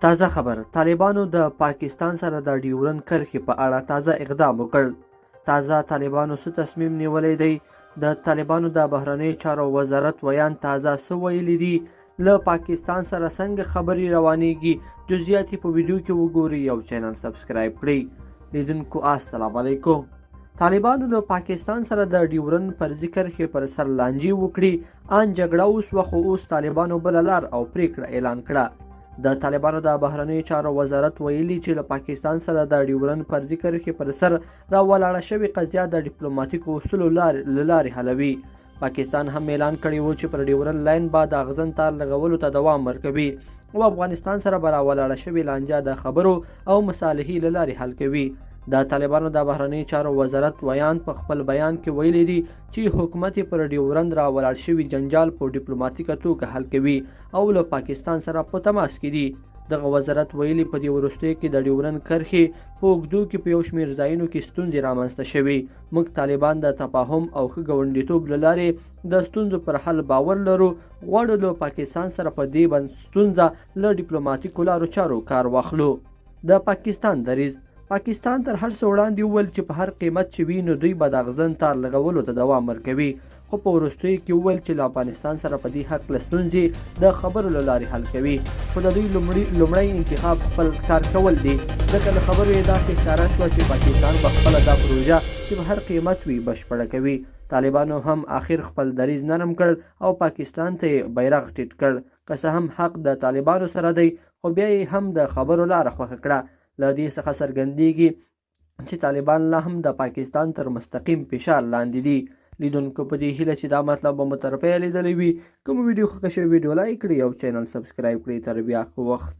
تازه خبر: طالبانو د پاکستان سره د ډیورند کرښې په اړه تازه اقدام وکړ. تازه طالبانو څه تصمیم نیولی دی؟ د طالبانو د بهرنیو چارو وزارت ویان تازه څه ویلي دي؟ له پاکستان سره څنګه خبرې روانېږي؟ جزئیات په ویډیو کې وګورئ. یو چینل سبسکرایب کړئ. لیدونکو السلام علیکم. طالبانو له پاکستان سره د ډیورند فرضي کرښې پر سر لانجې وکړي. ان جګړه وسوه، خو اوس طالبانو بله لار او پریکړه اعلان کړه. د طالبانو د بهرنیو چارو وزارت ویلي چې له پاکستان سره د ډیورند فرضي کرښې پر سر راولاړه شوې قضیه د ډیپلوماتیکو اصولو له لارې حلوي. پاکستان هم اعلان کړی و چې پر ډیورند لاین به د اغزن تار لګولو ته دوام ورکوي او افغانستان سره به راولاړه شوې لانجه د خبرو او مصالحې له لارې حل کوي. د طالبانو د بهرنیو چارو وزارت ویان په خپل بیان کې ویلي دي چې حکومت پر ډیورند راولاړ شوي جنجال په ډیپلوماتیکه توګه حل کوي او له پاکستان سره په تماس کې دي. دغه وزارت ویلي په دې وروستیو کې د ډیورند کرښې په اوږدو کې په یو شمېر ځایونو کې ستونزې رامنځته شوي. موږ طالبان د تفاهم او ښه ګاونډیتوب له لارې د ستونزو پر حل باور لرو. غواړو له پاکستان سره په دې ستونزه له ډیپلوماتیکو لارو چارو کار واخلو. د پاکستان دریځ: پاکستان تر هر څه وړاندې وویل چې په هر قیمت چې وي نو دوی به د اغزن تار لګولو ته دوام ورکوي، خو په وروستیو کې وویل چې له افغانستان سره په دې هکله ستونزې د خبرو له لارې حل کوي. خو د دوی لومړی انتخاب خپل کار کول دي، ځکه له خبرو یې داسې ښکاره شوه چې پاکستان به خپله دا پروژه چې په هر قیمت وي بشپړه کوي. طالبانو هم آخر خپل دریځ نرم کړ او پاکستان ته یې بیرغ ټیټ کړ. که څه هم حق د طالبانو سره دی، خو بیا یې هم د خبرو لاره خوښه کړه. له دې څخه څرګندېږي چې طالبان لا هم د پاکستان تر مستقیم فشار لاندې دي. لیدونکو په دې هیله چې دا مطلب به مو تر پایه لیدلی وي. که مو ویډیو خوښه شوې ویډیو لایک کړئ او چینل سبسکرایب کړئ. تر بیا ښه وخت.